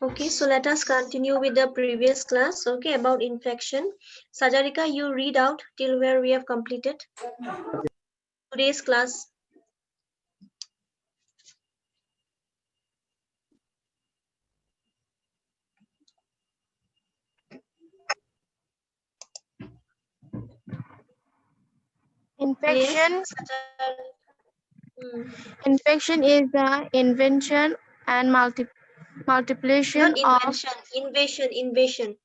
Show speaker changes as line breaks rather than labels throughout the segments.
Okay, so let us continue with the previous class, okay, about infection. Sajarika, you read out till where we have completed today's class.
Infection.
Yes, Sajar.
Infection is the invention and multiplication
Not
of
invention, invasion.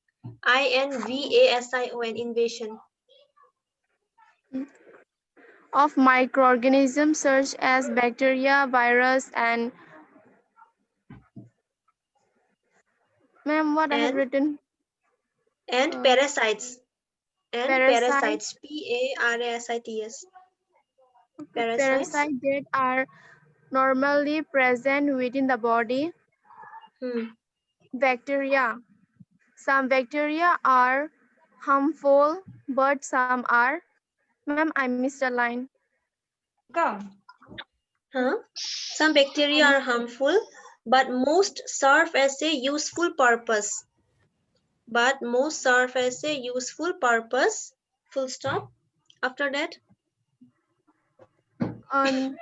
INVASION, invasion.
microorganisms such as bacteria, virus, and ma'am, what I have
And
written? Uh,
parasites. And
parasite,
parasites. PARASITS. Parasites.
parasites that are normally present within the body.
Hmm.
Bacteria. Some bacteria are harmful, but some are. Ma'am, I missed a line.
Huh? Some bacteria are harmful, but most serve as a useful purpose. Full stop. After that,
And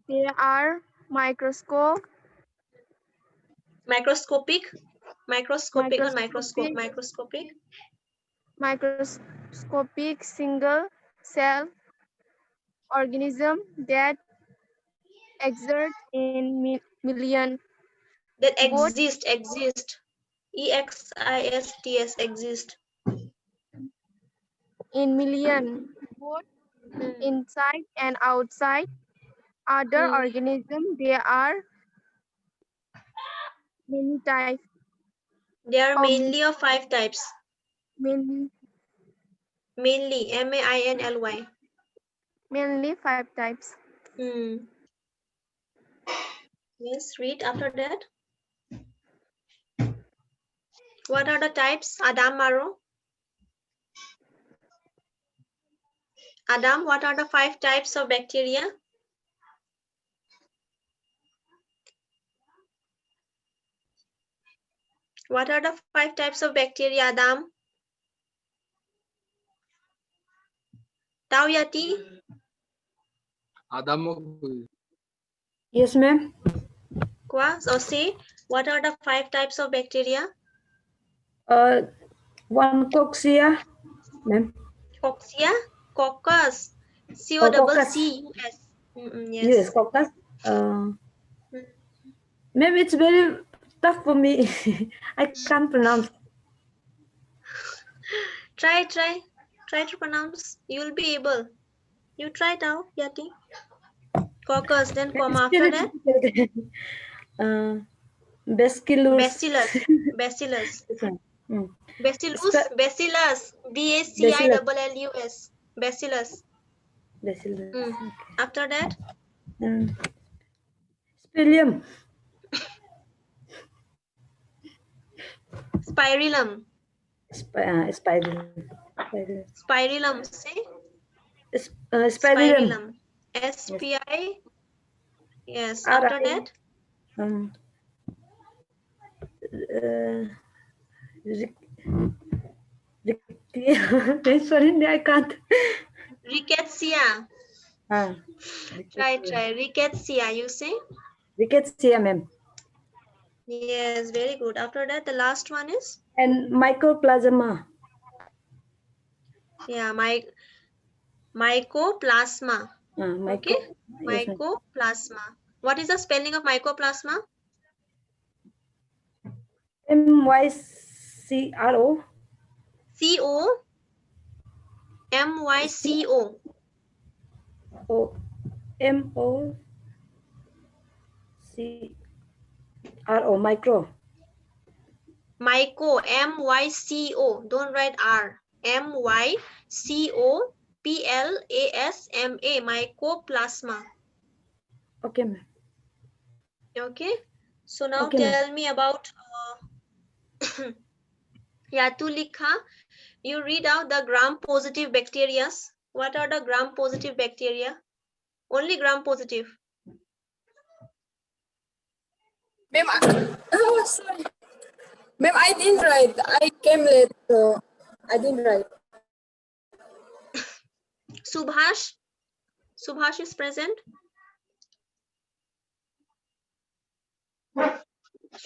there are
microscopic, or
microscopic
microscopic.
microscopic single cell organism that exert in million
That
both
exist. Exist.
in million both
Hmm.
inside and outside other
Hmm.
organism. There are many types
They are
of
mainly of 5 types.
many
Mainly, MAINLY.
mainly 5 types.
Hmm. Yes, read after that. What are the types? Adam Maro. Adam, what are the 5 types of bacteria? What are the 5 types of bacteria, Adam? Tawyati?
Yes, ma'am.
Kwa? Or say, what are the 5 types of bacteria?
One coccia, ma'am.
Coxia? Coccus.
Oh, coccus.
COCCUS.
Yes,
Yes.
coccus. Ma'am, it's very tough for me. I can't pronounce.
Try to pronounce. You'll be able. You try it out, Yati. Coccus, then comma
It's
after
very
that.
difficult. Bacillus.
Bacillus.
This one. Mm.
Bacillus.
Bacillus.
BACILLUS. Bacillus.
Bacillus.
Mm.
Okay.
After that,
Spilium.
spirillum.
Spirillum.
Spirillum. Say
Spirillum.
spirillum.
Yes.
SPI. Yes. After
R-I.
that,
Um, sorry, I can't.
rickettsia.
Ah,
Try. Rickettsia. You say?
Rickettsia, ma'am.
Yes. Very good. After that, the last one is
And Mycoplasma.
yeah. Mycoplasma. Okay.
Yes, ma'am.
Mycoplasma. What is the spelling of mycoplasma?
MYCRO.
COMYCO.
MOCRO. Micro.
Myco. MYCO. Don't write R. MYCOPLASMA. Mycoplasma.
Okay, ma'am.
Okay. So now
Okay, ma'am.
tell me about Yatulika. You read out the gram-positive bacteria. What are the gram-positive bacteria? Only gram-positive.
Ma'am, sorry. Ma'am, I didn't write. I came late, so I didn't write.
Subhash. Subhash is present.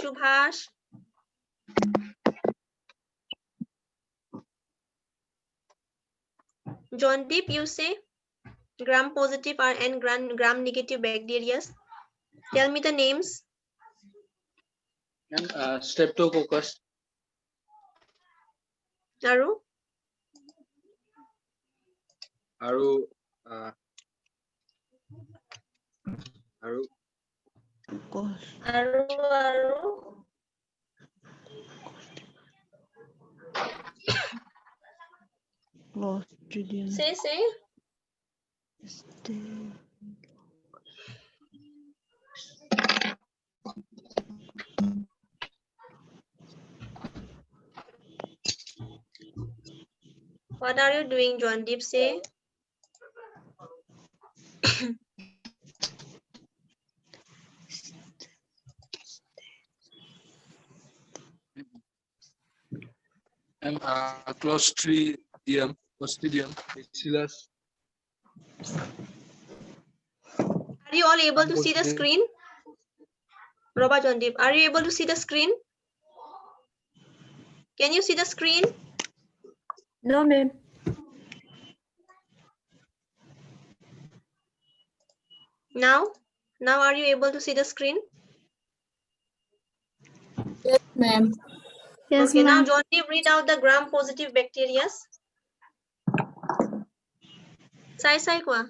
Subhash. Johndeep, you say gram positive are and gram negative bacteria. Tell me the names.
Streptococcus,
Aru.
Aru,
Aru. Say. What are you doing, Johndeep? Say.
and Clostridium, Bacillus.
Are you all able to see the screen? Roba Johndeep, are you able to see the screen? Can you see the screen?
No, ma'am.
Now are you able to see the screen?
Yes, ma'am.
Yes,
Okay, now
ma'am.
Johndeep, read out the gram positive bacteria. Sai kwa.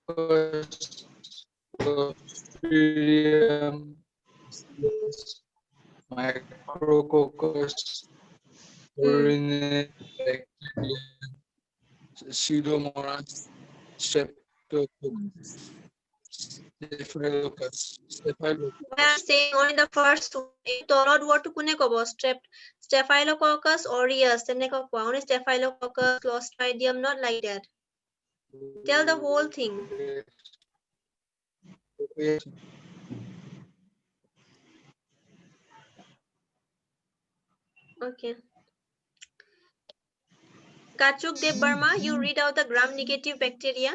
Streptococcus, Clostridium, Micrococcus, Bacteria, Pseudomonas, Streptococcus, Staphylococcus.
I am saying only the first one. Tolod word to kune kobo. Staphylococcus aureus. Only Staphylococcus, Clostridium, not like that. Tell the whole thing. Okay. Kachuk Dev Burma, you read out the gram negative bacteria.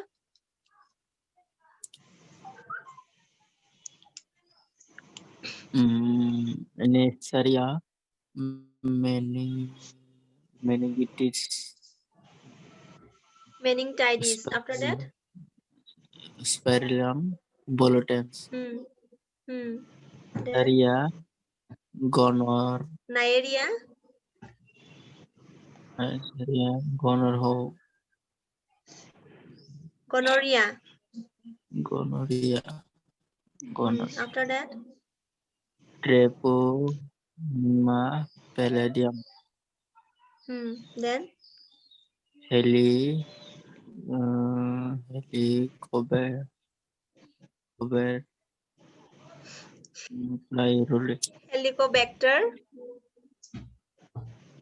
Neisseria, meningitis,
Meningitis. After that?
Spirillum volitans,
Then
diarrhea,
Naeria,
gonorrhea,
gonorrhea.
gonorrhea,
After that?
Treponema pallidum,
Then?
Helicobacter pylori,
Helicobacter.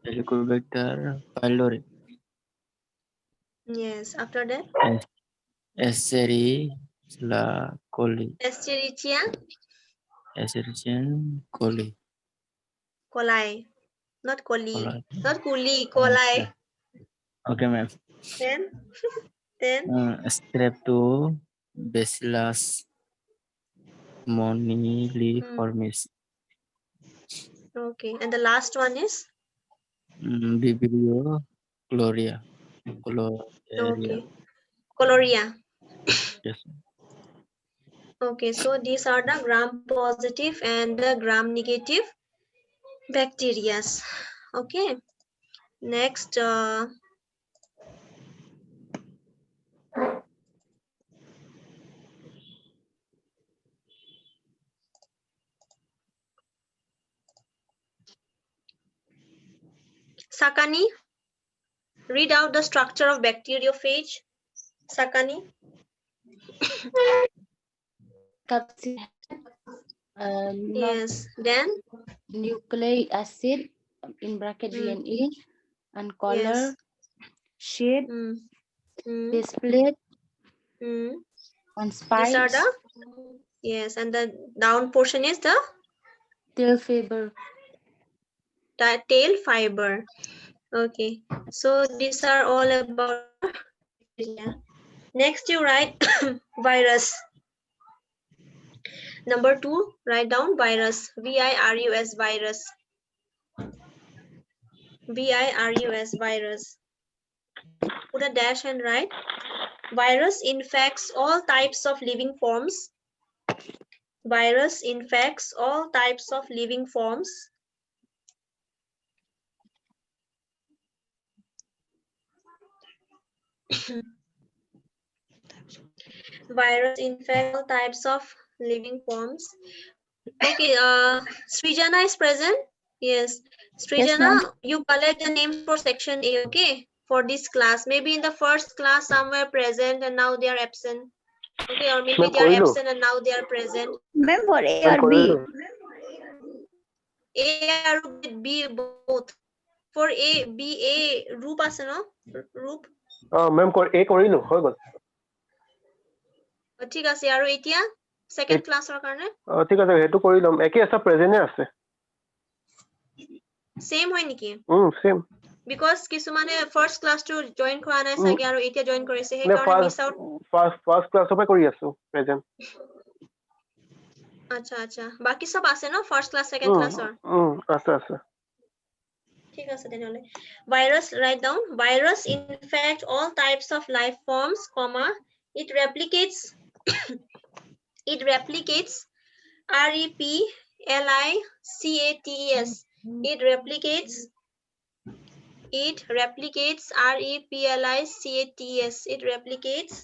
Helicobacter pylori,
Yes. After that?
Escherichia coli,
Escherichia
Escherichia coli,
coli. Not coli.
coli.
Not coli. Coli.
Okay, ma'am.
Then?
Streptobacillus moniliformis,
Okay. And the last one is?
Vibrio clorea,
Okay. Coloria.
Yes.
Okay. So these are the gram positive and the gram negative bacteria. Okay. Next. Sakani, read out the structure of bacteriophage. Sakani. Yes. Then?
Nucleic acid in bracket DNA and color,
Yes.
shape,
Mm.
display, and
These are
spikes,
the, yes, and the down portion is the
tail fiber.
tail fiber. Okay, so these are all about bacteria. Next, you write virus. Number 2, write down virus. VIRUS, virus. VIRUS, virus. Put a dash and write. Virus infects all types of living forms. Virus infects all types of living forms. Virus infect all types of living forms. Okay, Srijana is present? Yes. Srijana, you collect the names for section A, okay? For this class. Maybe in the first class somewhere present and now they are absent. Okay, or maybe they are absent and now they are present.
Ma'am, for A or B?
A or B both. For A, B, A, Roop আছে no? Roop.
মেম এ কৰিলো হৈ গল
ঠিক আছে আৰু এতিয়া second ক্লাছৰ কাৰণে
ঠিক আছে হেতু কৰি লম একে আছে প্ৰেজেন্টে আছে
সেম হয় নেকি
সেম
বিকজ কিছুমানে ফাৰ্স্ট ক্লাছটো জয়েন কৰা নাই সাগে আৰু এতিয়া জয়েন কৰিছে সেই কাৰণে মিছ আউট
ফাৰ্স্ট ক্লাছৰ পৰা কৰি আছো প্ৰেজেন্ট
আচ্ছা আচ্ছা বাকি সব আছে ন ফাৰ্স্ট ক্লাছ সেকেন্ড ক্লাছৰ
আছে আছে
ঠিক আছে তেনেহলে virus write down virus infect all types of life forms comma it replicates replicates REPLICATES it replicates REPLICATES it replicates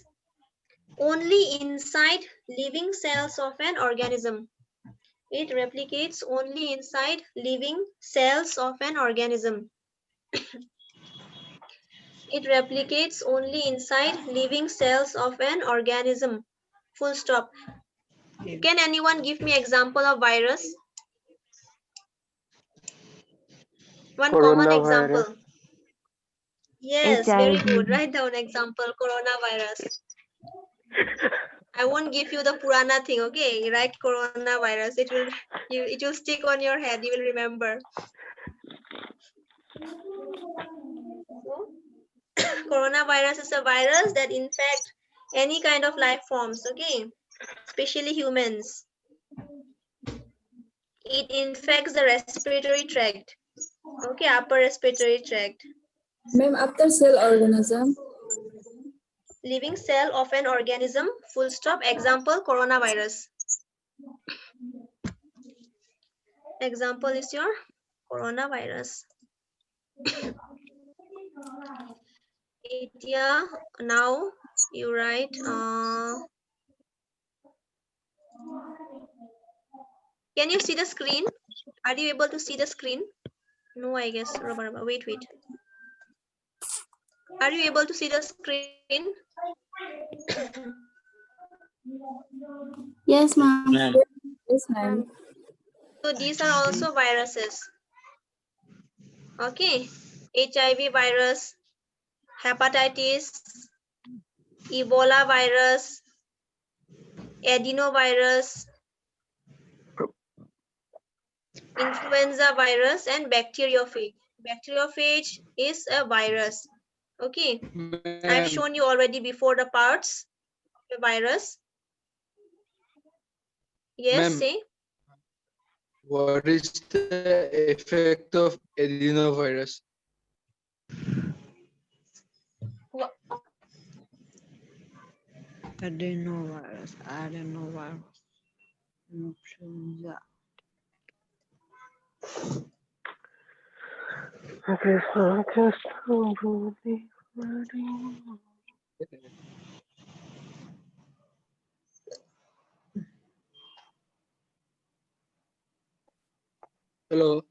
only inside living cells of an organism. It replicates only inside living cells of an organism. It replicates only inside living cells of an organism. Full stop. Can anyone give me example of virus? One common example. Yes, very good. Write down example, coronavirus. I won't give you the Purana thing, okay? Write coronavirus. It will stick on your head. You will remember. Coronavirus is a virus that infects any kind of life forms, okay? Especially humans. It infects the respiratory tract, okay? Upper respiratory tract.
Ma'am, after cell organism.
Living cell of an organism, full stop. Example, coronavirus. Example is your coronavirus. Now you write can you see the screen? Are you able to see the screen? No, I guess. Wait. Are you able to see the screen?
Yes, ma'am.
Yes, ma'am.
So these are also viruses. Okay. HIV virus, hepatitis, Ebola virus, adenovirus, influenza virus, and bacteriophage. Bacteriophage is a virus. Okay. I've shown you already before the parts of the virus. Yes, say.
What is the effect of adenovirus?
Adenovirus, influenza.
Hello.